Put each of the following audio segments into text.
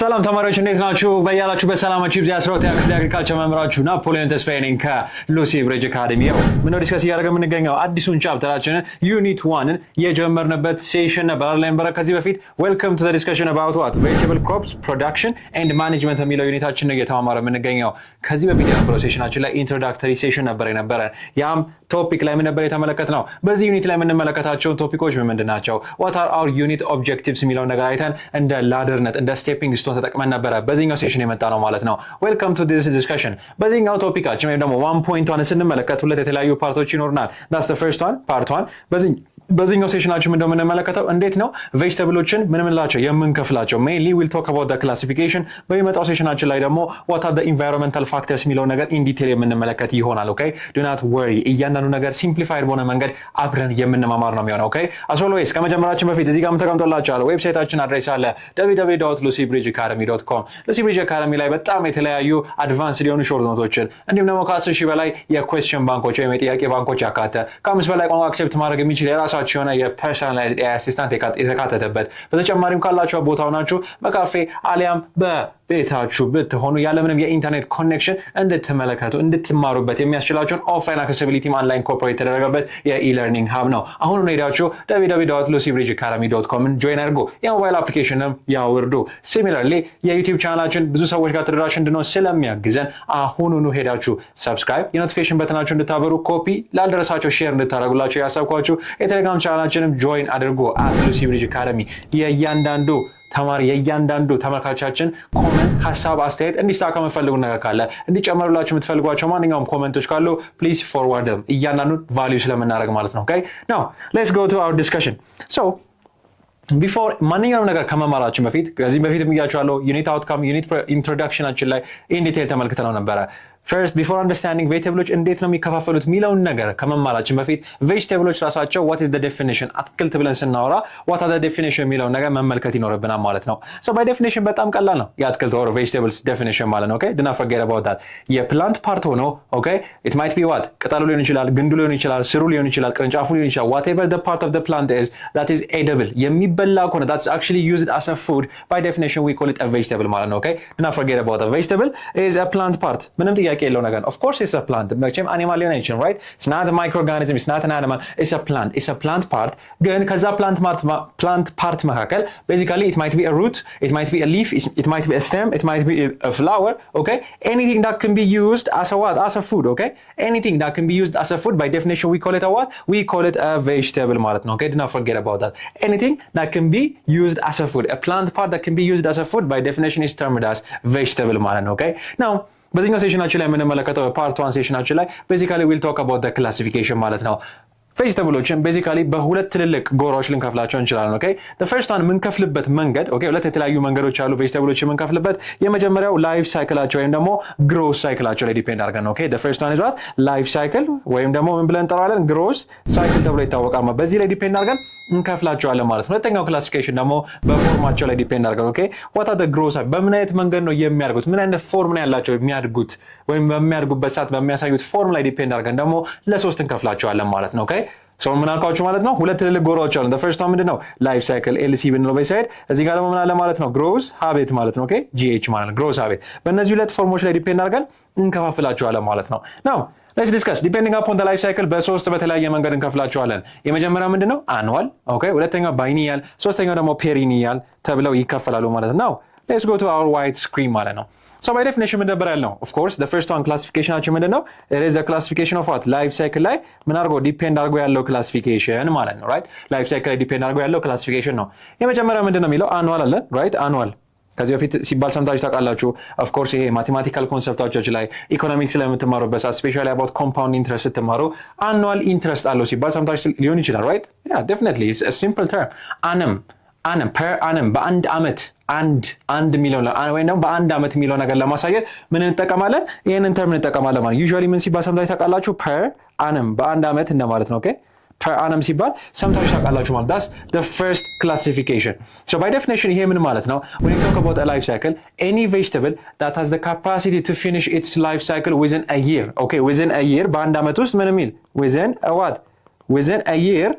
ሰላም ተማሪዎች እንዴት ናችሁ? በያላችሁ በሰላማችሁ ይብዛ። ያስሮት አግሪካልቸር መምራችሁ ናፖሊዮን ተስፋዬ ነኝ ከሉሲ ብሪጅ አካዳሚ። ምን ዲስከስ እያደረገ የምንገኘው አዲሱን ቻፕተራችንን ዩኒት 1ን የጀመርንበት ሴሽን ነበር አይደል? ከዚህ በፊት ዌልካም ቱ ዘ ዲስከሽን አባውት ዋት ቬጂቴብል ክሮፕስ ፕሮዳክሽን ኤንድ ማኔጅመንት የሚለው ዩኒታችን ነው እየተማማረ የምንገኘው። ከዚህ በፊት የነበረው ሴሽናችን ላይ ኢንትሮዳክተሪ ሴሽን ነበር የነበረን። ያም ቶፒክ ላይ ምን ነበር የተመለከትነው? በዚህ ዩኒት ላይ የምንመለከታቸውን ቶፒኮች ምንድን ናቸው? what are our unit objectives የሚለውን ነገር አይተን እንደ ላደርነት እንደ ስቴፒንግ ስቶን ተጠቅመን ነበረ በዚህኛው ሴሽን የመጣ ነው ማለት ነው። ዌልካም ቱ ዲስ ዲስከሽን። በዚህኛው ቶፒካችን ወይም ደግሞ 1.1 ስንመለከት ሁለት የተለያዩ ፓርቶች ይኖርናል። that's the first one part 1። በዚህኛው ሴሽናችን ምን እንደምንመለከተው እንዴት ነው ቬጂቴብሎችን ምን ምንላቸው የምንከፍላቸው። mainly we'll talk about the classification። በሚመጣው ሴሽናችን ላይ ደግሞ what are the environmental factors የሚለው ነገር in detail የምንመለከት ይሆናል። okay do not worry እያንዳንዱ ነገር ሲምፕሊፋይድ በሆነ መንገድ አብረን የምንማማር ነው የሚሆነው። okay as always ከመጀመራችን በፊት እዚህ ጋር ተቀምጦላችኋል ዌብሳይታችን አድሬስ አለ www.lucybridgeacademy.com። ሉሲ ብሪጅ አካዳሚ ላይ በጣም የተለያዩ አድቫንስድ የሆኑ ሾርት ኖቶችን እንዲሁም ደግሞ ከ10 ሺህ በላይ የኩዌስቸን ባንኮች ወይም የጥያቄ ባንኮች ያካተ ከ5 በላይ ቋንቋ አክሴፕት ማድረግ የሚችል የራሳችሁ የሆነ የፐርሰናላይዝድ አሲስታንት የተካተተበት በተጨማሪም ካላችሁ ቦታው ናችሁ በካፌ አሊያም በቤታችሁ ብትሆኑ ያለምንም የኢንተርኔት ኮኔክሽን እንድትመለከቱ እንድትማሩበት የሚያስችላችሁን ኦፍላይን አክሴሲቢሊቲ ኦንላይን ኮርፖሬት የተደረገበት የኢለርኒንግ ሀብ ነው። አሁን ሄዳችሁ www.lucybridgeacademy.com ጆይን አድርጉ። የሞባይል አፕሊኬሽንም ያውርዱ። ሲሚላርሊ የዩቲዩብ ቻናላችን ብዙ ሰዎች ጋር ተደራሽ እንድንሆን ስለሚያግዘን አሁኑኑ ሄዳችሁ ሰብስክራይብ የኖቲፊኬሽን በተናችሁ እንድታበሩ ኮፒ ላልደረሳቸው ሼር እንድታደርጉላቸው ያሳብኳችሁ። የቴሌግራም ቻናላችንም ጆይን አድርጉ @lucybridgeacademy። የእያንዳንዱ ተማሪ የእያንዳንዱ ተመልካቻችን ኮመንት ሐሳብ አስተያየት እንዲስተካከል የምትፈልጉ ነገር ካለ እንዲጨመሩላችሁ የምትፈልጓቸው ማንኛውም ኮመንቶች ካሉ ፕሊዝ ፎርዋርድ them እያንዳንዱን ቫልዩ ስለምናደርግ ማለት ነው። ኦኬ ናው ሌትስ ጎ ቱ አወር ዲስከሽን። ሶ ቢፎር ማንኛውም ነገር ከመማራችን በፊት ከዚህ በፊት ብያችኋለሁ ዩኒት አውትካም ዩኒት ኢንትሮዳክሽናችን ላይ ኢን ዲቴል ተመልክተነው ነበረ። First, before understanding vegetables እንዴት ነው የሚከፋፈሉት የሚለውን ነገር ከመማራችን በፊት vegetables ራሳቸው what is the definition አትክልት ብለን ስናወራ what are the definition የሚለውን ነገር መመልከት ይኖርብናል ማለት ነው። So by definition በጣም ቀላል ነው የአትክልት or vegetables definition ማለት ነው። Okay do not forget about that። የፕላንት ፓርት ሆኖ okay it might be what ቅጠሉ ሊሆን ይችላል፣ ግንዱ ሊሆን ይችላል፣ ስሩ ሊሆን ይችላል፣ ቅርንጫፉ ሊሆን ይችላል whatever the part of the plant is that is edible የሚበላ ከሆነ that's actually used as a food by definition we call it a vegetable ማለት ነው። Okay do not forget about that። Vegetable is a plant part ምንም ጥያቄ የለው ነገር of course it's a plant መቼም animal ሊሆን አይችልም right it's not a microorganism it's not an animal it's a plant part ግን ከዛ plant part መካከል basically it might be a root it might be a leaf it might be a stem it might be a flower okay anything that can be used as a what as a food okay anything that can be used as a food by definition we call it a what we call it a vegetable ማለት ነው. Okay do not forget about that anything that can be used as a food a plant part that can be used as a food by definition is termed as vegetable ማለት ነው. Okay now በዚህኛው ሴሽናችን ላይ የምንመለከተው ፓርት 1 ሴሽናችን ላይ basically we'll talk about the classification ማለት ነው። ቬጂቴብሎችን ቤዚካሊ በሁለት ትልልቅ ጎራዎች ልንከፍላቸው እንችላለን። ኦኬ the first one የምንከፍልበት መንገድ ኦኬ ሁለት የተለያዩ መንገዶች አሉ ቬጂቴብሎችን የምንከፍልበት። የመጀመሪያው ላይፍ ሳይክላቸው ወይም ደግሞ ግሮዝ ሳይክላቸው ላይ ዲፔንድ አድርገን ነው። ኦኬ the first one is what ላይፍ ሳይክል ወይም ደግሞ ምን ብለን እንጠራዋለን ግሮዝ ሳይክል ተብሎ ይታወቃል። በዚህ ላይ ዲፔንድ አድርገን እንከፍላቸዋለን ማለት ነው። ሁለተኛው ክላሲፊኬሽን ደግሞ በፎርማቸው ላይ ዲፔንድ አድርገን ኦኬ what are the growth በምን አይነት መንገድ ነው የሚያድጉት ምን አይነት ፎርም ነው ያላቸው የሚያድጉት ወይም በሚያድጉበት ሰዓት በሚያሳዩት ፎርም ላይ ዲፔንድ አድርገን ደግሞ ለሶስት እንከፍላቸዋለን ማለት ነው። ኦኬ ሶ ምን አልኳችሁ ማለት ነው ሁለት ትልልቅ ጎራዎች አሉ። the first one ምንድነው ላይፍ ሳይክል ኤልሲ ብንለው በሳይድ እዚህ ጋር ደግሞ ምን አለ ማለት ነው ግሮዝ ሃቢት ማለት ነው። ኦኬ ጂኤች ማለት ነው ግሮዝ ሃቢት። በእነዚህ ሁለት ፎርሞች ላይ ዲፔንድ አድርገን እንከፋፍላቸዋለን ማለት ነው። ናው let's discuss depending upon the life cycle በሶስት በተለያየ መንገድ እንከፍላቸዋለን። የመጀመሪያው ምንድነው አኑዋል ኦኬ ሁለተኛው ባይኒያል ሶስተኛው ደግሞ ፔሪኒያል ተብለው ይከፈላሉ ማለት ነው። let's go to our white screen ማለት ነው። so by definition ምን ነበር ያልነው of course the first one classificationአችን ምንድነው it is the classification of what life cycle ላይ ምን አድርጎ ዲፔንድ አድርጎ ያለው classification ማለት ነው right life cycle ላይ ዲፔንድ አድርጎ ያለው classification ነው። የመጀመሪያው ምንድነው የሚለው አኑዋል አለ right አኑዋል ከዚህ በፊት ሲባል ሰምታችሁ ታውቃላችሁ of course ይሄ ማቴማቲካል ኮንሰፕቶች ላይ ኢኮኖሚክስ ላይ የምትማሩበት especially about compound interest ስትማሩ annual interest አለው ሲባል ሰምታችሁ ሊሆን ይችላል right yeah definitely it's a simple term annum per annum በአንድ አመት አንድ ሚሊዮን ወይም ደግሞ በአንድ አመት የሚለው ነገር ለማሳየት ምን እንጠቀማለን ይሄንን ተርም እንጠቀማለን ማለት usually ምን ሲባል ሰምታችሁ ታውቃላችሁ per annum በአንድ አመት እንደማለት ነው። ኦኬ per annum ሲባል ሰምታችሁ ታውቃላችሁ ማለት that's the first classification so by definition ይሄ ምን ማለት ነው when you talk about a life cycle any vegetable that has the capacity to finish its life cycle within a year okay within a year በአንድ አመት ውስጥ ምን የሚል within a year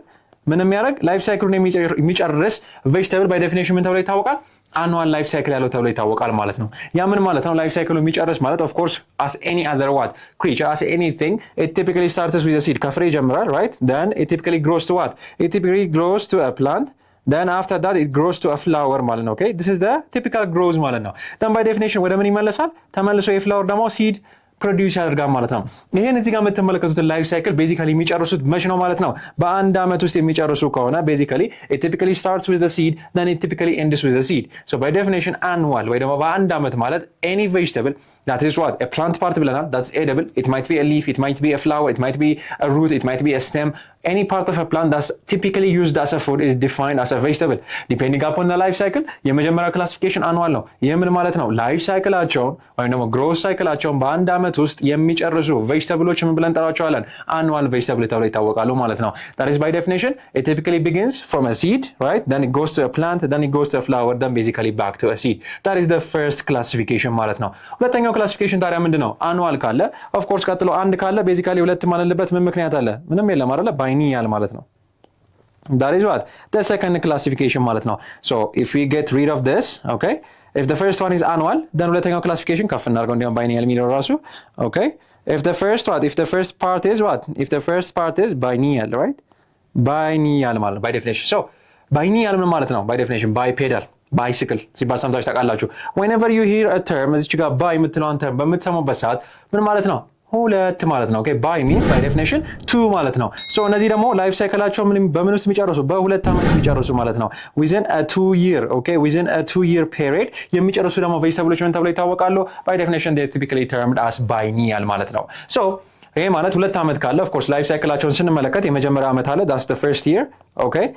ምን የሚያደርግ ላይፍ ሳይክሉን የሚጨርስ ቬጂቴብል ባይ ዴፊኒሽን ምን ተብሎ ይታወቃል annual life cycle ያለው ተብሎ ይታወቃል ማለት ነው። ያ ምን ማለት ነው? life cycle የሚጨርስ ማለት of course as any other what creature, as anything, it typically starts with a seed ከፍሬ ይጀምራል, right? Then it typically grows to what? It typically grows to a plant. Then after that it grows to a flower ማለት ነው. Okay, this is the typical growth ማለት ነው. Then by definition ወደ ምን ይመለሳል? ተመልሶ የፍላወር ደግሞ seed ፕሮዲውስ ያደርጋል ማለት ነው። ይሄን እዚህ ጋር የምትመለከቱትን ላይፍ ሳይክል ቤዚካሊ የሚጨርሱት መቼ ነው ማለት ነው? በአንድ ዓመት ውስጥ የሚጨርሱ ከሆነ ቤዚካሊ it typically starts with the seed, then it typically ends with the seed. So by definition annual ወይ ደግሞ በአንድ ዓመት ማለት any vegetable that is what a plant part ብለናል, that's edible. It might be a leaf, it might be a flower, it might be a root, it might be a stem. Any part of a plant that's typically used as a food is defined as a vegetable. Depending upon the life cycle, የመጀመሪያው ክላሲፊኬሽን አኑዋል ነው። ይህ ምን ማለት ነው? ላይፍ ሳይክላቸውን ወይም ደግሞ ግሮዝ ሳይክላቸውን በአንድ ዓመት ውስጥ የሚጨርሱ ቬጅተብሎች ምን ብለን እንጠራቸዋለን? አኑዋል ቬጅተብል ተብለው ይታወቃሉ ማለት ነው። That is by definition, it typically begins from a seed, right? Then it goes to a plant, then it goes to a flower, then basically back to a seed. That is the first classification ማለት ነው። ሁለተኛው ክላሲፊኬሽን ታዲያ ምንድን ነው? አኑዋል ካለ ኦፍ ኮርስ ቀጥሎ አንድ ካለ ቤዚካሊ ሁለት ማለልበት ምን ምክንያት አለ? ምንም የለም አይደለ? ባይኒያል ማለት ነው። That is what the second classification ማለት ነው። So if we get rid of this, okay, if the first one is annual, then ሁለተኛው classification ከፍ እናድርገው እንዲያውም ባይኒያል የሚለው ራሱ okay. If the first part is what? If the first part is biennial, right? Biennial ማለት by definition. So biennial ምን ማለት ነው? By definition bipedal ባይሲክል ሲባል ሰምታችሁ ታውቃላችሁ። whenever you hear a term እዚች ጋር ባይ የምትለውን ተርም በምትሰሙበት ሰዓት ምን ማለት ነው? ሁለት ማለት ነው። ኦኬ ባይ ሚንስ ባይ ዴፊኒሽን ቱ ማለት ነው። ሶ እነዚህ ደግሞ ላይፍ ሳይክላቸው በምን ውስጥ የሚጨርሱ? በሁለት ዓመት የሚጨርሱ ማለት ነው። within a 2 year, okay, within a 2 year period የሚጨርሱ ደግሞ ቬጅተብሎች ምን ተብለው ይታወቃሉ? by definition they typically termed as biennial ማለት ነው። ሶ ይሄ ማለት ሁለት ዓመት ካለ of course ላይፍ ሳይክላቸውን ስንመለከት የመጀመሪያ ዓመት አለ, that's the first year, okay,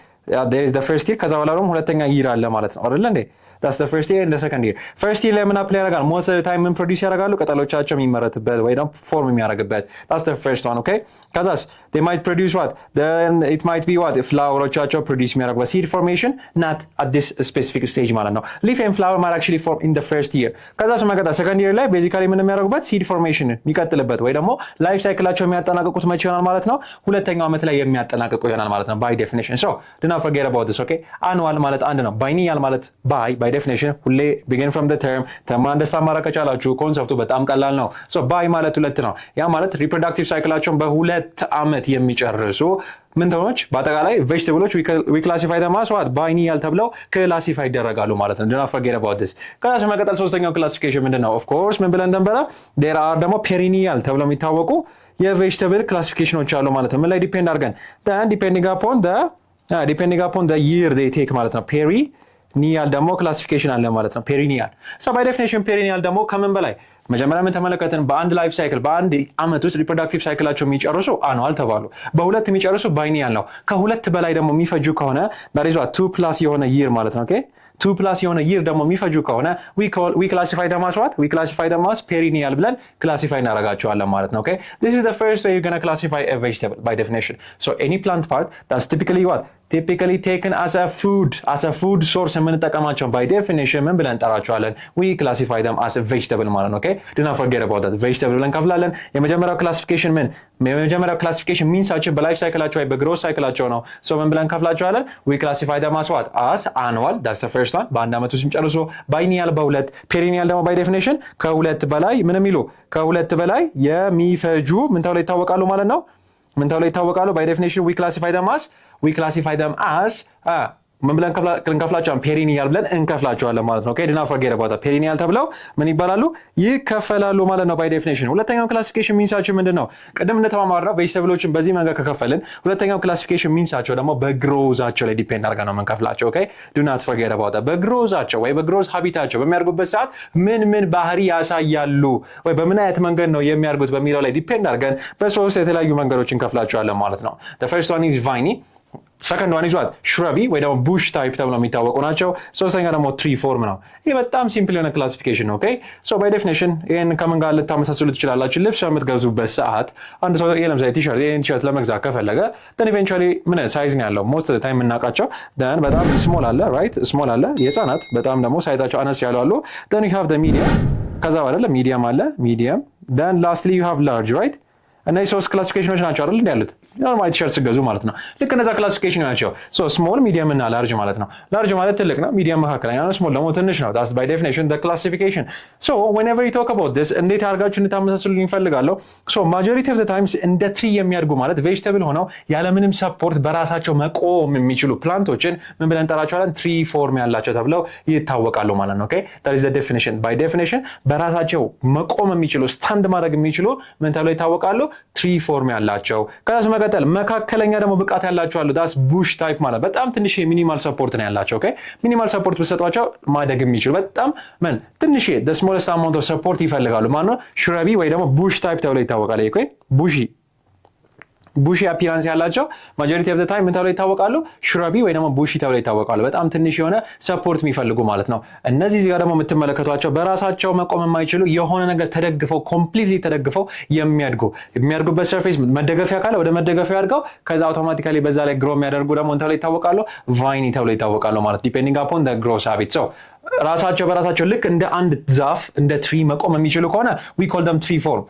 there is the first year። ከዛ በኋላ ደግሞ ሁለተኛ ይር አለ ማለት ነው አይደል እንዴ? that's the first year and the second year. first year ላይ ምን አፕላይ ያደርጋል? most of the time ምን ፕሮዲዩስ ያደርጋሉ? ቅጠሎቻቸው የሚመረትበት ወይ ደግሞ ፎርም የሚያደርግበት that's the first one, okay። ከዛስ they might produce what? then it might be what? ፍላወሮቻቸው ፕሮዲዩስ የሚያደርጉበት seed formation not at this specific stage ማለት ነው። leaf and flower might actually form in the first year። ከዛስ መቀጠል second year ላይ ቤዚካሊ ምን የሚያደርጉበት? seed formation የሚቀጥልበት ወይ ደግሞ ላይፍ ሳይክላቸው የሚያጠናቅቁት መቼ ይሆናል ማለት ነው? ሁለተኛው ዓመት ላይ የሚያጠናቅቁ ይሆናል ማለት ነው by definition. so do not forget about this, okay። annual ማለት አንድ ነው። biennial ማለት by definition ሁሌ begin from the term አንደርስታንድ ማድረግ ከቻላችሁ ኮንሰፕቱ በጣም ቀላል ነው። ሶ ባይ ማለት ሁለት ነው። ያ ማለት ሪፕሮዳክቲቭ ሳይክላቸውን በሁለት ዓመት የሚጨርሱ ምንተኖች በአጠቃላይ ቬጅተብሎች we classify them as what? biennial ተብለው ክላሲፋይ ይደረጋሉ ማለት ነው። do not forget about this። ከዛ መቀጠል ሶስተኛው ክላሲፊኬሽን ምንድነው? of course ምን ብለን እንደነበረ there are ደግሞ perennial ተብለው የሚታወቁ የቬጅተብል ክላሲፊኬሽኖች አሉ ማለት ነው። ምን ላይ ዲፔንድ አድርገን? then depending upon the year they take ማለት ነው። ኒያል ደግሞ ክላሲፊኬሽን አለ ማለት ነው። ፔሪኒያል ሶ ባይ ዴፊኒሽን ፔሪኒያል ደግሞ ከምን በላይ መጀመሪያ ምን ተመለከትን? በአንድ ላይፍ ሳይክል በአንድ ዓመት ውስጥ ሪፕሮዳክቲቭ ሳይክላቸው የሚጨርሱ አኑዋል ተባሉ። በሁለት የሚጨርሱ ባይኒያል ነው። ከሁለት በላይ ደግሞ የሚፈጁ ከሆነ that is what 2+ የሆነ ይር ማለት ነው። ኦኬ 2+ የሆነ ይር ደግሞ የሚፈጁ ከሆነ we classify them as what? we classify them as perennial ብለን ክላሲፋይ እናደርጋቸዋለን ማለት ነው። okay this is the first way you're going to classify a vegetable by definition. so any plant part that's typically what? typically taken as a food source የምንጠቀማቸው by definition ምን ብለን እንጠራቸዋለን? we classify them as a vegetable ማለት ነው። okay do not forget about that vegetable ብለን ከፍላለን። የመጀመሪያው ክላሲፊኬሽን የመጀመሪያው ክላሲፊኬሽን ሚንሳችን በላይፍ ሳይክላቸው ወይ በግሮዝ ሳይክላቸው ነው። so ምን ብለን ከፍላቸዋለን? we classify them as what? as annual, that's the first one በአንድ ዓመት ውስጥ ጨርሶ ባይኒያል በሁለት ፔሪኒያል ደግሞ by definition ከሁለት በላይ ምን የሚሉ ከሁለት በላይ የሚፈጁ ምን ተብለው ይታወቃሉ ማለት ነው። ምን ተብለው ይታወቃሉ? by definition we classify them as ምን ብለን እንከፍላቸዋለን? ፔሪኒያል ብለን እንከፍላቸዋለን ማለት ነው። ኦኬ ዱ ናት ፎርጌት አባውት ዳት ፔሪኒያል ተብለው ምን ይባላሉ? ይከፈላሉ ማለት ነው ባይ ዴፊኒሽን። ሁለተኛው ክላሲፊኬሽን ሚንሳቸው ምንድነው? ቅድም እንደተማማርነው ቬጅተብሎችን በዚህ መንገድ ከከፈልን፣ ሁለተኛው ክላሲፊኬሽን ሚንሳቸው ደግሞ በግሮዛቸው ላይ ዲፔንድ አድርጋ ነው የምንከፍላቸው። ኦኬ ዱ ናት ፎርጌት አባውት ዳት። በግሮዛቸው ወይ በግሮዝ ሀቢታቸው በሚያድጉበት ሰዓት ምን ባህሪ ያሳያሉ ወይ በምን አይነት መንገድ ነው የሚያድጉት በሚለው ላይ ዲፔንድ አድርገን በሶስት የተለያዩ መንገዶች እንከፍላቸዋለን ማለት ነው። the first one is viney, second one is what? shrubby ወይ ደግሞ bush type ተብለው የሚታወቁ ናቸው። ሶስተኛ ደግሞ tree form ነው። ይሄ በጣም ሲምፕል የሆነ ክላሲፊኬሽን ነው። ኦኬ ሶ ባይ ዴፊኒሽን ይሄን ከምን ጋር ልታመሳስሉ ትችላላችሁ? ልብስ በምትገዙበት ሰዓት አንድ ሰው ለምሳሌ ቲሸርት ለመግዛት ከፈለገ then eventually ምን ሳይዝ ነው ያለው? most of the time የምናውቃቸው then በጣም ስሞል አለ right? ስሞል አለ የህፃናት በጣም ደግሞ ሳይዛቸው አነስ ያሉ አሉ። then you have the medium ከዛ በኋላ ሚዲየም አለ medium then lastly you have large right? እነዚህ ሶስት ክላሲፊኬሽኖች ናቸው አይደል እንዴ ያሉት ኖርማል ቲሸርት ስገዙ ማለት ነው። ልክ እነዛ ክላሲፊኬሽን ናቸው። ሶ ስሞል ሚዲየም እና ላርጅ ማለት ነው። ላርጅ ማለት ትልቅ ነው፣ ሚዲየም መካከለኛ ነው፣ ስሞል ደግሞ ትንሽ ነው። that's by definition the classification. So whenever you talk about this እንዴት አድርጋችሁ እንድታመሳስሉልኝ እፈልጋለሁ። so majority of the times እንደ ትሪ የሚያድጉ ማለት vegetable ሆነው ያለምንም ሰፖርት በራሳቸው መቆም የሚችሉ ፕላንቶችን ምን ብለን እንጠራቸዋለን? ትሪ ፎርም ያላቸው ተብለው ይታወቃሉ ማለት ነው። ኦኬ that is the definition. by definition በራሳቸው መቆም የሚችሉ ስታንድ ማድረግ የሚችሉ ምን ተብለው ይታወቃሉ? ትሪ ፎርም ያላቸው። ከዛ መቀጠል መካከለኛ ደግሞ ብቃት ያላቸው አሉ። ዳስ ቡሽ ታይፕ ማለት በጣም ትንሽ ሚኒማል ሰፖርት ነው ያላቸው። ኦኬ ሚኒማል ሰፖርት ብትሰጧቸው ማደግ የሚችሉ በጣም ምን ትንሽ the smallest amount of support ይፈልጋሉ ማለት ነው። ሹረቢ ወይ ደግሞ ቡሽ ታይፕ ተብለው ይታወቃል። ኦኬ ቡሺ አፒራንስ ያላቸው ማጆሪቲ ኦፍ ዘ ታይም ምን ተብለው ይታወቃሉ? ሹራቢ ወይ ደግሞ ቡሺ ተብለው ይታወቃሉ። በጣም ትንሽ የሆነ ሰፖርት የሚፈልጉ ማለት ነው። እነዚህ እዚህ ጋር ደግሞ የምትመለከቷቸው በራሳቸው መቆም የማይችሉ የሆነ ነገር ተደግፈው ኮምፕሊትሊ ተደግፈው የሚያድጉበት ሰርፌስ መደገፊያ ካለ ወደ መደገፊያ አድርገው ከዛ አውቶማቲካሊ በዛ ላይ ግሮ የሚያደርጉ ደግሞ ምን ተብለው ይታወቃሉ? ቫይኒ ተብለው ይታወቃሉ ማለት ዲፔንዲንግ አፖን ዘ ግሮስ ሃቢት። ሶ ራሳቸው በራሳቸው ልክ እንደ አንድ ዛፍ እንደ ትሪ መቆም የሚችሉ ከሆነ we call them tree form።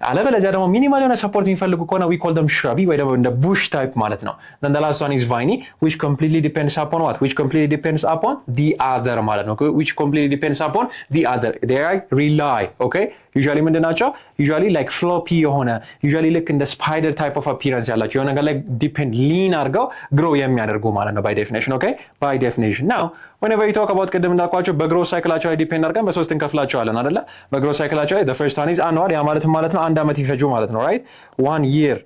አለበለዚያ ደግሞ ሚኒማል የሆነ ሰፖርት የሚፈልጉ ከሆነ we call them shrubby ወይ ደግሞ እንደ ቡሽ ታይፕ ማለት ነው። then the last one is viney which completely depends upon what? which completely depends upon the other ማለት ነው። which completely depends upon the other they rely okay usually ምንድን ናቸው? usually like floppy የሆነ usually ልክ እንደ spider type of appearance ያላቸው የሆነ ነገር ላይ depend lean አድርገው grow የሚያደርጉ ማለት ነው by definition. okay by definition. now whenever you talk about ቅድም እንዳልኳቸው በግሮስ ሳይክላቸው ላይ ዲፔንድ አድርገን በሶስት እንከፍላቸዋለን አይደለ? በግሮስ ሳይክላቸው ላይ the first one is annual ያ ማለት ነው አንድ ዓመት ይፈጁ ማለት ነው right? one year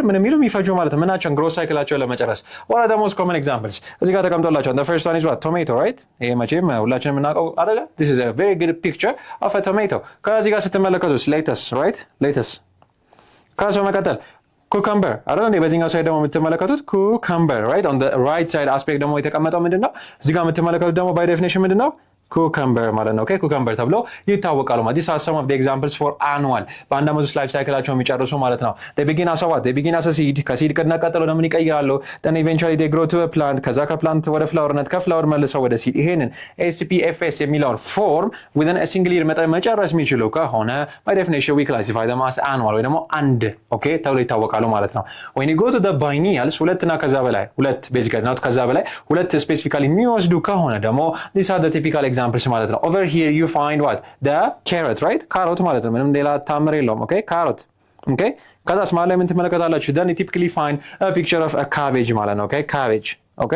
ምን የሚሉ የሚፈጁ ማለት ነው ምናቸውን ግሮስ ሳይክላቸው ለመጨረስ one of the most common examples እዚህ ጋር ተቀምጦላቸዋል። the first one is what? tomato right? ይሄ መቼም ሁላችንም የምናውቀው አይደለ? this is a very good picture of a tomato። ከዚህ ጋር ስትመለከቱት lettuce right? lettuce ከዛ መቀጠል ኩከምበር አይደል እንዴ? በዚህኛው ሳይድ ደግሞ የምትመለከቱት ኩከምበር right? on the right side aspect ደግሞ የተቀመጠው ምንድነው? እዚህ ጋር የምትመለከቱት ደግሞ by definition ምንድነው? ኩከምበር ማለት ነው። ኦኬ ኩከምበር ተብለው ይታወቃሉ ማለት these are some of the examples for annual በአንድ ዓመት ውስጥ ላይፍ ሳይክላቸው የሚጨርሱ ማለት ነው። they begin as what? they begin as a seed ከሲድ ቀጥሎ ደግሞ ይቀየራሉ then eventually they grow to a plant ከዛ ከፕላንት ወደ ፍላወርነት ከፍላወር መልሰው ወደ ሲድ ይሄንን SPFS የሚለውን ፎርም within a single year መጨረስ የሚችሉ ከሆነ by definition we classify them as annual ወይ ደግሞ አንድ ኦኬ ተብለው ይታወቃሉ ማለት ነው። when you go to the biennials ሁለትና ከዛ በላይ ሁለት basically not ከዛ በላይ ሁለት specifically የሚወስዱ ከሆነ ደግሞ these are the typical examples ማለት ነው። over here you find what? the carrot right? ካሮት ማለት ነው። ምንም ሌላ ታምር የለውም። ኦኬ ካሮት ኦኬ ከዛ ስማል ላይ ምን ትመለከታላችሁ? then you typically find a picture of a cabbage ማለት ነው። ኦኬ cabbage ኦኬ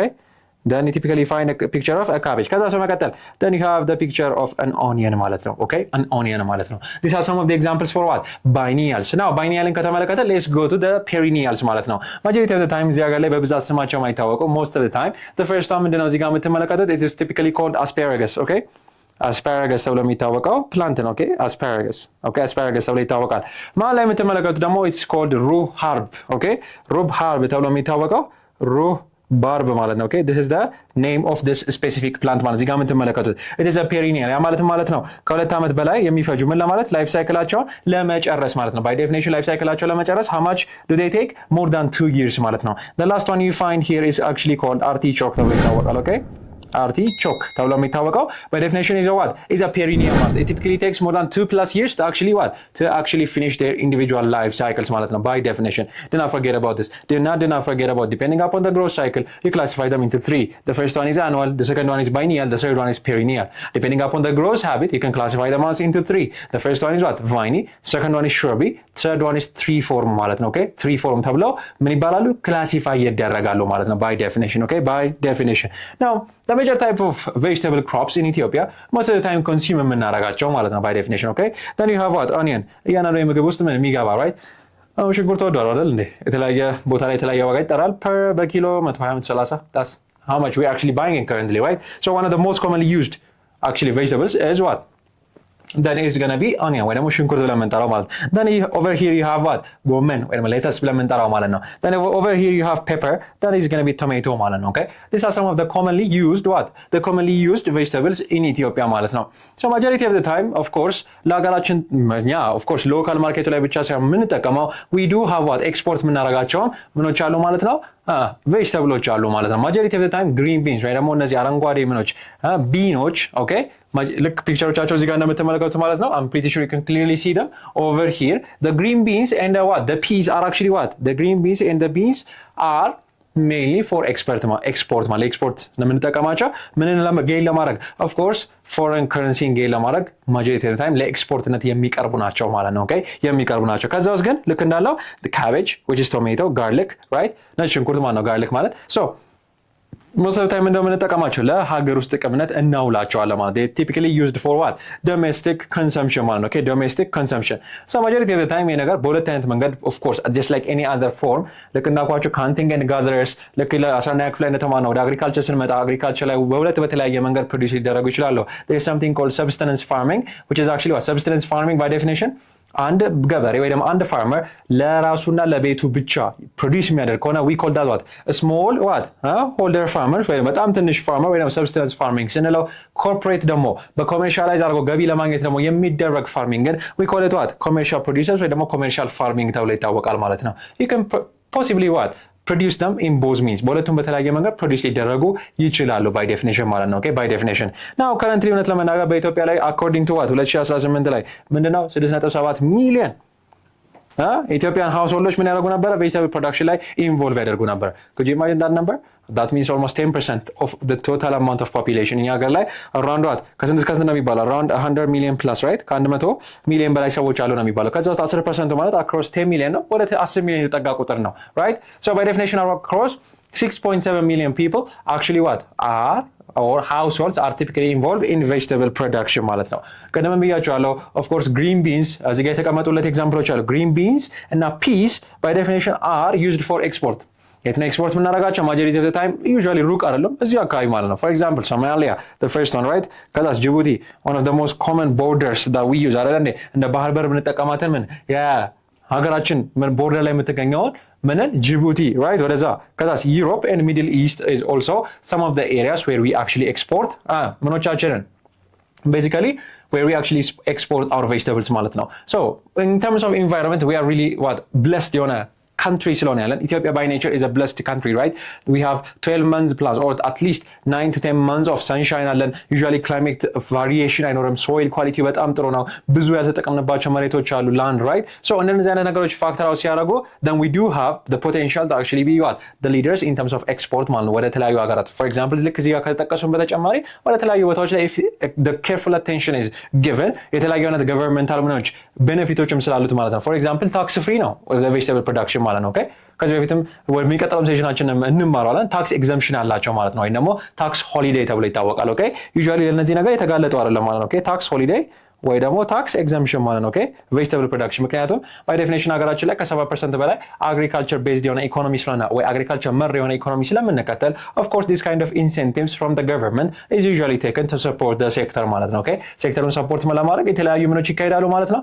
then you typically find a picture of a cabbage ከዛ መቀጠል then you have the picture of an onion ማለት ነው። ኦኬ an onion ማለት ነው። these are some of the examples for what? biennials. now biennialን ከተመለከተ let's go to the perennials ማለት ነው። majority of the time እዚህ ሀገር ላይ በብዛት ስማቸው የማይታወቀው most of the time the first one ምንድነው እዚህ ጋር የምትመለከቱት it is typically called asparagus. ኦኬ አስፓራገስ ተብሎ የሚታወቀው ፕላንት ነው። ኦኬ አስፓራገስ ተብሎ ይታወቃል። መሀል ላይ የምትመለከቱት ደግሞ it's called rhubarb. ኦኬ rhubarb ተብሎ የሚታወቀው rhubarb ማለት ነው። ኦኬ this is the name of this specific plant ማለት እዚህ ጋር የምትመለከቱት it is a perennial ያ ማለት ነው ከሁለት ዓመት በላይ የሚፈጁ ምን ለማለት ላይፍ ሳይክላቸውን ለመጨረስ ማለት ነው። by definition ላይፍ ሳይክላቸውን ለመጨረስ how much do they take? more than 2 years ማለት ነው። the last one you find here is actually called artichoke ተብሎ ይታወቃል። ኦኬ artichoke ተብሎ የሚታወቀው by definition is a what? is a perennial ማለት it typically takes more than 2+ years to actually what? to actually finish their individual life cycles ማለት ነው by definition. do not forget about this. do not forget about depending upon the growth cycle you classify them into 3. the first one is annual, the second one is biennial, the third one is perennial. depending upon the growth habit you can classify them as into 3. the first one is what? viney, second one is shrubby, third one is tree form ማለት ነው። okay tree form ተብለው ምን ይባላሉ? classify ይደረጋሉ ማለት ነው by definition. okay by definition. now the major type of vegetable crops in Ethiopia most of the time consume የምናደርጋቸው ማለት ነው by definition. okay then you have what? onion እያንዳንዱ የምግብ ውስጥ ምን የሚገባ right? ሽንኩርት ተወዷል አይደል እንዴ? የተለያየ ቦታ ላይ የተለያየ ዋጋ ይጠራል በኪሎ 120 130 that's how much we are actually buying currently right? so one of the most commonly used actually vegetables is what? then is going to be onion ወይ ደግሞ ሽንኩርት ብለን የምንጠራው ማለት ነው። then over here you have what? ጎመን ወይ ደግሞ lettuce ብለን የምንጠራው ማለት ነው። then over here you have pepper that is going to be tomato ማለት ነው። okay these are some of the commonly used what? the commonly used vegetables in Ethiopia ማለት ነው። so majority of the time of course ለሀገራችን of course local market ላይ ብቻ ሳይሆን የምንጠቀመው we do have what? export የምናደርጋቸውን ምኖች አሉ ማለት ነው ቬጅተብሎች አሉ ማለት ነው። majority of the time green beans ወይ ደግሞ እነዚህ አረንጓዴ ምኖች ቢኖች ኦኬ ልክ ፒክቸሮቻቸው እዚህ ጋር እንደምትመለከቱት ማለት ነው። I'm pretty sure you can clearly see them over here. The green beans and the peas are actually what? The green beans and the beans are mainly for export ማለት ኤክስፖርት እንደምንጠቀማቸው ምንን ጌን ለማድረግ of course foreign currency ጌን ለማድረግ majority of the time ለኤክስፖርትነት የሚቀርቡ ናቸው ማለት ነው። ኦኬ የሚቀርቡ ናቸው። ከዛ ውስጥ ግን ልክ እንዳለው cabbage which is tomato, garlic, right? ነጭ ሽንኩርት ማለት ነው garlic ማለት so most of the time እንደምንጠቀማቸው ለሀገር ውስጥ ጥቅምነት እናውላቸዋለን ማለት they typically used for what domestic consumption ማለት ነው። okay domestic consumption so majority of the time ይሄ ነገር በሁለት አይነት መንገድ of course just like any other form ልክ እንዳልኳቸው hunting and gatherers ልክ ለ11ኛ ክፍል ላይ እንደተማርነው ወደ አግሪካልቸር ስንመጣ አግሪካልቸር ላይ በሁለት በተለያየ መንገድ ፕሮዲዩስ ሊደረጉ ይችላሉ። there is something called subsistence farming which is actually what subsistence farming by definition አንድ ገበሬ ወይ ደግሞ አንድ ፋርመር ለራሱና ለቤቱ ብቻ ፕሮዲዩስ የሚያደርግ ከሆነ we call that what a small what holder farmers ወይ በጣም ትንሽ ፋርመር ወይ ደግሞ subsistence farming ስንለው ኮርፖሬት ደግሞ በኮሜርሻላይዝ አድርጎ ገቢ ለማግኘት ደግሞ የሚደረግ ፋርሚንግ ግን we call it what commercial producers ወይ ደግሞ commercial farming ተብሎ ይታወቃል ማለት ነው። you can possibly what produce them in both means በሁለቱም በተለያየ መንገድ ፕሮዲዩስ ሊደረጉ ይችላሉ by definition ማለት ነው። okay by definition now currently እውነት ለመናገር በኢትዮጵያ ላይ according to what 2018 ላይ ምንድነው 6.7 ሚሊዮን ኢትዮጵያን ሃውስሆልዶች ምን ያደርጉ ነበር vegetable production ላይ ኢንቮልቭ ያደርጉ ነበር። could you imagine that number? that means almost 10% of the total amount of population እኛ ሀገር ላይ around what ከስንት እስከ ስንት ነው የሚባለው around 100 million plus right ከ100 ሚሊዮን በላይ ሰዎች አሉ ነው የሚባለው። ከዛ ውስጥ 10% ማለት across 10 ሚሊዮን ነው ወደ 10 ሚሊዮን የተጠጋ ቁጥር ነው right so by definition across 6.7 million people actually what are or households are typically involved in vegetable production ማለት ነው። ቀደም ብያቸዋለሁ of course green beans እዚህ ጋር የተቀመጡለት ኤግዛምፕሎች አሉ green beans እና peas by definition are used for export የትና ኤክስፖርት የምናደርጋቸው majority of the time usually ሩቅ አይደለም እዚህ አካባቢ ማለት ነው። for example Somalia the first one right ከዛስ Djibouti one of the most common borders that we use አይደል እንደ ባህር በር ብንጠቀማትን ምን ሀገራችን ቦርደር ላይ የምትገኘውን ምንን ጅቡቲ right ወደዛ ከዛስ ዩሮፕ and middle east is also some of the areas where we actually export ምኖቻችንን basically where we actually export our vegetables ማለት ነው. so in terms of environment we are really what blessed የሆነ country ስለሆነ ያለን ኢትዮጵያ by nature is a blessed country right we have 12 months plus or at least 9 to 10 months of sunshine አለን usually climate variation አይኖርም soil quality በጣም ጥሩ ነው ብዙ ያልተጠቀምንባቸው መሬቶች አሉ land right so እነዚህ አይነት ነገሮች ፋክተር አውት ሲያደርጉ then we do have the potential to actually be what the leaders in terms of export ማለት ነው ወደ ተለያዩ ሀገራት for example ልክ እዚህ ጋር ከተጠቀሱን በተጨማሪ ወደ ተለያዩ ቦታዎች ላይ if the careful attention is given የተለያዩ አይነት governmental ምኖች ቤኔፊቶችም ስላሉት ማለት ነው for example tax free ነው the vegetable production ማለት ነው ኦኬ ከዚህ በፊትም የሚቀጥለው ሴሽናችን እንማራለን ታክስ ኤግዘምፕሽን አላቸው ማለት ነው ወይ ደግሞ ታክስ ሆሊዴይ ተብሎ ይታወቃል ኦኬ ዩዥዋሊ ለነዚህ ነገር የተጋለጡ አይደለም ማለት ነው ኦኬ ታክስ ሆሊዴይ ወይ ደግሞ ታክስ ኤግዘምፕሽን ማለት ነው ኦኬ ቬጅቴብል ፕሮዳክሽን ምክንያቱም ባይ ዴፊኒሽን ሀገራችን ላይ ከ70% በላይ አግሪካልቸር ቤዝድ የሆነ ኢኮኖሚ ስለሆነ ወይ አግሪካልቸር መር የሆነ ኢኮኖሚ ስለምንከተል ኦፍ ኮርስ ዲስ ካይንድ ኦፍ ኢንሴንቲቭስ ፍሮም ዘ ገቨርንመንት ኢዝ ዩዥዋሊ ቴከን ቱ ሰፖርት ዘ ሴክተር ማለት ነው ኦኬ ሴክተሩን ሰፖርት ለማድረግ የተለያዩ ምኖች ይካሄዳሉ ማለት ነው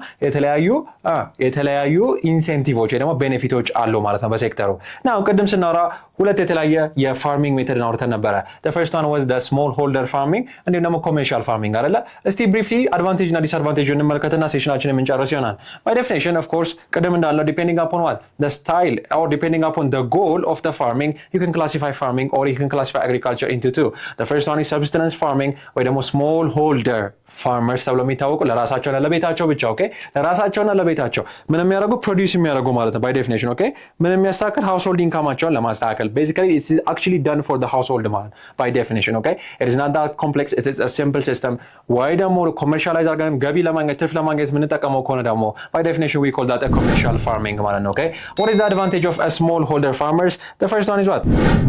የተለያዩ ኢንሴንቲቮች ወይ ደግሞ ቤኔፊቶች አሉ ማለት ነው በሴክተሩ ናው ቅድም ስናወራ ሁለት የተለያየ የፋርሚንግ ሜተድ አውርተን ነበረ the first one was the small holder farming እንዲሁም ደግሞ ኮሜርሻል ፋርሚንግ አይደለ እስቲ ብሪፍሊ አድቫንቴጅ እና disadvantage እንመልከትና ሴሽናችን የምንጨርስ ይሆናል by definition of course ቀደም እንዳለው depending upon what the style or depending upon the goal of the farming you can classify farming or you can classify agriculture into two the first one is subsistence farming ወይ ደግሞ small holder farmers ተብሎ የሚታወቁ ለራሳቸውና ለቤታቸው ብቻ ኦኬ ለራሳቸውና ለቤታቸው ምን የሚያደርጉ ፕሮዲዩስ የሚያደርጉ ማለት ነው by definition ኦኬ ምን የሚያስተካክል household incomeአቸውን ለማስተካከል basically it is actually done for the household ማለት by definition okay it is not that complex it is a simple system ወይ ደግሞ commercialize አድርገን ገቢ ለማግኘት ትርፍ ለማግኘት የምንጠቀመው ከሆነ ደግሞ by definition we call that a commercial farming ማለት ነው okay what is the advantage of a small holder farmers the first one is what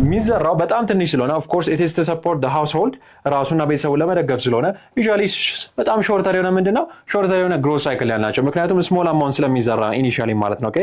የሚዘራው በጣም ትንሽ ስለሆነ of course it is to support the household ራሱና ቤተሰቡ ለመደገፍ ስለሆነ usually በጣም ሾርተር የሆነ ምንድነው ሾርተር የሆነ ግሮዝ ሳይክል ያላቸው ምክንያቱም ስሞል አማውንት ስለሚዘራ ኢኒሺያሊ ማለት ነው ኦኬ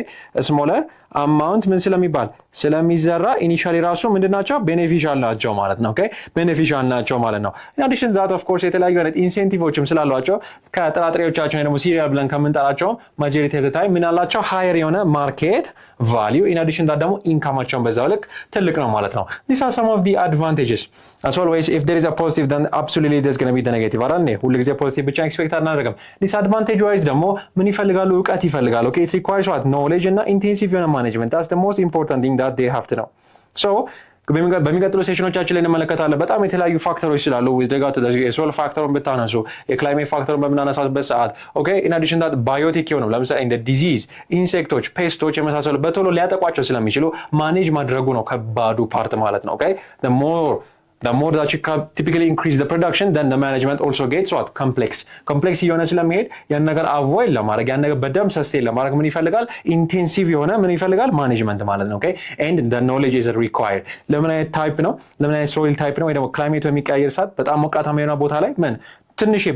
ስሞለር አማውንት ምን ስለሚባል ስለሚዘራ ኢኒሺያሊ ራሱ ምንድናቸው ቤኔፊሻል ናቸው ማለት ነው ኦኬ ቤኔፊሻል ናቸው ማለት ነው in addition that of course የተለያዩ አይነት ኢንሴንቲቮችም ስላሏቸው ከጥራጥሬዎቻቸው ደግሞ ሲሪያል ብለን ከምንጠራቸው ማጆሪቲ ኦፍ ዘ ታይም ምን አላቸው ሃየር የሆነ ማርኬት ቫልዩ in addition that ደግሞ ኢንካማቸውን በዛው ልክ ትልቅ ነው ማለት ነው these are some of the advantages as always if there is a positive then absolutely there's going to be the negative አይደል ሁሉ ጊዜ ፖዚቲቭ ብቻ ኤክስፔክት አናደርግም disadvantage wise ደግሞ ምን ይፈልጋሉ እውቀት ይፈልጋሉ okay it requires what knowledge እና intensive የሆነ management that's the most important thing that they have to know so በሚቀጥሉ ሴሽኖቻችን ላይ እንመለከታለን። በጣም የተለያዩ ፋክተሮች ስላሉ የሶል ፋክተሩን ብታነሱ የክላይሜት ፋክተሩን በምናነሳበት ሰዓት ኦኬ ኢን አዲሽን ዳት ባዮቲክ የሆኑ ለምሳሌ እንደ ዲዚዝ፣ ኢንሴክቶች፣ ፔስቶች የመሳሰሉ በቶሎ ሊያጠቋቸው ስለሚችሉ ማኔጅ ማድረጉ ነው ከባዱ ፓርት ማለት ነው። ኦኬ the more that you typically increase the production, then the management also gets what? complex የሆነ ስለሚሄድ ያን ነገር አቮይድ ለማድረግ ያን ነገር በደም ሰስቴን ለማድረግ ምን ይፈልጋል? ኢንቴንሲቭ የሆነ ምን ይፈልጋል? ማኔጅመንት ማለት ነው። ኦኬ and the knowledge is required። ለምን አይነት ታይፕ ነው? ለምን አይነት ሶይል ታይፕ ነው? ወይ ደግሞ ክላይሜቱ የሚቀያየር ሰዓት በጣም ሞቃታማ የሆነ ቦታ ላይ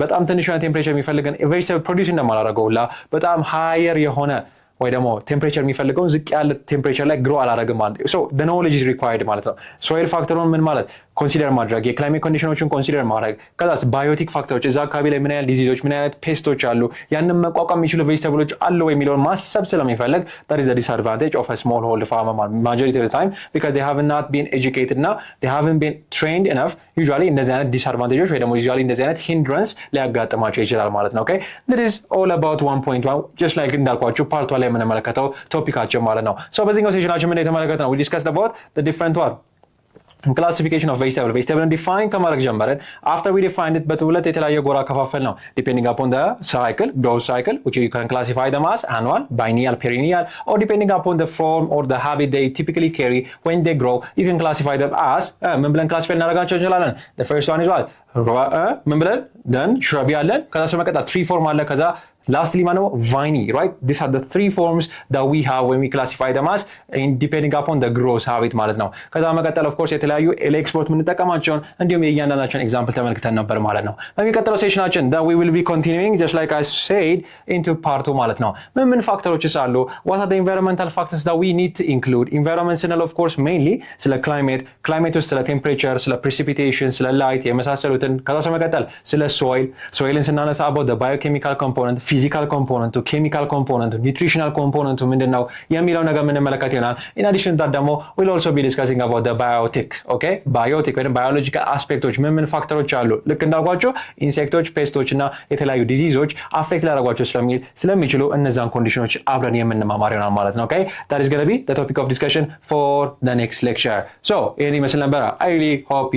በጣም ትንሽ የሆነ ቴምፕሬቸር የሚፈልገን ቬጅቴብል ፕሮዲውስ እንደማላደርገው ሁላ በጣም ሃየር የሆነ ወይ ደግሞ ቴምፕሬቸር የሚፈልገውን ዝቅ ያለ ቴምፕሬቸር ላይ ግሮ አላደረግም ማለት ነው። ሶ the knowledge is required ማለት ነው። ሶይል ፋክተሩን ምን ማለት ኮንሲደር ማድረግ፣ የክላይሜት ኮንዲሽኖችን ኮንሲደር ማድረግ፣ ከዛስ ባዮቲክ ፋክተሮች እዛ አካባቢ ላይ ምን ያህል ዲዚዞች ምን ያህል ፔስቶች አሉ፣ ያንን መቋቋም የሚችሉ ቬጅቴብሎች አሉ ወይ የሚለውን ማሰብ ስለሚፈልግ that is the disadvantage of a small hold farmer majority of the time because they have not been educated እና they haven't been trained enough usually እንደዚህ አይነት ዲስአድቫንቴጆች ወይ ደግሞ usually እንደዚህ አይነት hindrance ሊያጋጥማቸው ይችላል ማለት ነው። ኦኬ that is all about 1.1 just like እንዳልኳችሁ ፓርት ላይ የምንመለከተው ቶፒካችን ማለት ነው። ሶ በዚህኛው ሴሽናችን ምን የተመለከተ ነው? we discussed about the different one classification of vegetable define ከማድረግ ጀመረን። after we defined it በሁለት የተለያየ ጎራ ከፋፈል ነው depending upon the cycle, growth cycle which you can classify them as annual, biennial, perennial or depending upon the form or the habit they typically carry when they grow you can classify them as ምን ብለን classify እናደርጋቸው እንችላለን? the first one is what ምን ብለን then shrubby አለን፣ ከዛ በመቀጠል tree form አለ፣ ከዛ lastly ማነው viney, right? These are the three forms that we have when we classify them as depending upon the growth habit ማለት ነው። ከዛ መቀጠል of course የተለያዩ ኤክስፖርት የምንጠቀማቸውን እንዲሁም የእያንዳንዳቸውን ኤግዛምፕል ተመልክተን ነበር ማለት ነው። በሚቀጥለው ሴሽናችን that we will be continuing just like I said into part 2 ማለት ነው። ምን ፋክተሮችስ አሉ? what are the environmental factors that we need to include? environment ስንል of course mainly ስለ climate ውስጥ ስለ temperature፣ ስለ precipitation፣ ስለ light የመሳሰሉትን፣ ከዛ በመቀጠል ስለ soilን ስናነሳ about the biochemical component፣ ፊዚካል ኮምፖነንቱ፣ ኬሚካል ኮምፖነንቱ፣ ኒውትሪሽናል ኮምፖነንቱ ምንድነው የሚለው ነገር የምንመለከት ይሆናል። in addition that ደግሞ we'll also be discussing about the biotic ወይ ባዮሎጂካል አስፔክቶች ምን ፋክተሮች አሉ ልክ እንዳልኳቸው ኢንሴክቶች፣ ፔስቶች እና የተለያዩ ዲዚዞች አፌክት ሊያደርጓቸው ስለሚችሉ እነዛን ኮንዲሽኖች አብረን የምንማማር ይሆናል ማለት ነው። okay that is going to be the topic of discussion for the next lecture. so ይሄን ይመስል ነበር። I really hope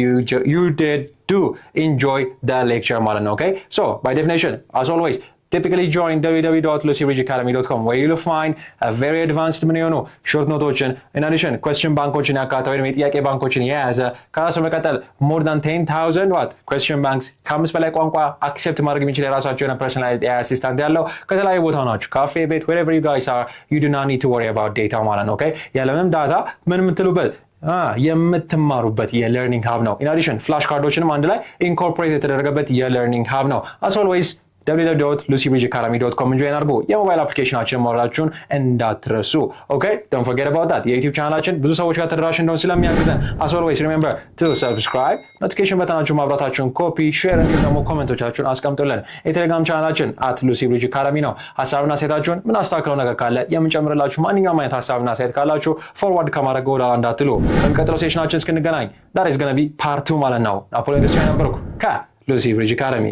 you did do enjoy the lecture ማለት ነው። okay so by definition as always typically join www.lucybridgeacademy.com where you'll find a very advanced ምን የሆኑ ሾርት ኖቶችን in addition question ባንኮችን ያካተተ ወይም የጥያቄ ባንኮችን የያዘ ከራሱ መቀጠል more than 10,000 question banks ከአምስት በላይ ቋንቋ አክሴፕት ማድረግ የሚችል የራሳቸው የሆነ personalized AI assistant ያለው ከተለያዩ ቦታ ናቸው ካፌ ቤት wherever you guys are you do not need to worry about data ማለት ነው። okay ያለምንም ዳታ ምን የምትሉበት የምትማሩበት የለርኒንግ ሀብ ነው። in addition ፍላሽ ካርዶችንም አንድ ላይ ኢንኮርፖሬት የተደረገበት የለርኒንግ ሀብ ነው። as always www.lucybridgeacademy.com እንጆይን አድርጉ። የሞባይል አፕሊኬሽናችንን ማውረዳችሁን እንዳትረሱ። ኦኬ ዶንት ፎርጌት አባውት ዳት። የዩቲዩብ ቻናላችን ብዙ ሰዎች ጋር ተደራሽ እንደሆነ ስለሚያግዘን as always remember to subscribe፣ ኖቲፊኬሽን በተናችሁን ማብራታችሁን ኮፒ፣ ሼር እንዲሁም ደግሞ ኮሜንቶቻችሁን አስቀምጡልን። የቴሌግራም ቻናላችን @lucybridgeacademy ነው። ሀሳብና አስተያየታችሁን ምን አስተካክለው ነገር ካለ የምንጨምርላችሁ ማንኛውም አይነት ሀሳብና አስተያየት ካላችሁ ፎርዋርድ ከማድረግ ወደ ኋላ እንዳትሉ። በሚቀጥለው ሴሽናችን እስክንገናኝ that is going to be part 2 ማለት ነው። ናፖሊዮን ተስፋዬ ነበርኩ ከሉሲ ብሪጅ አካዳሚ።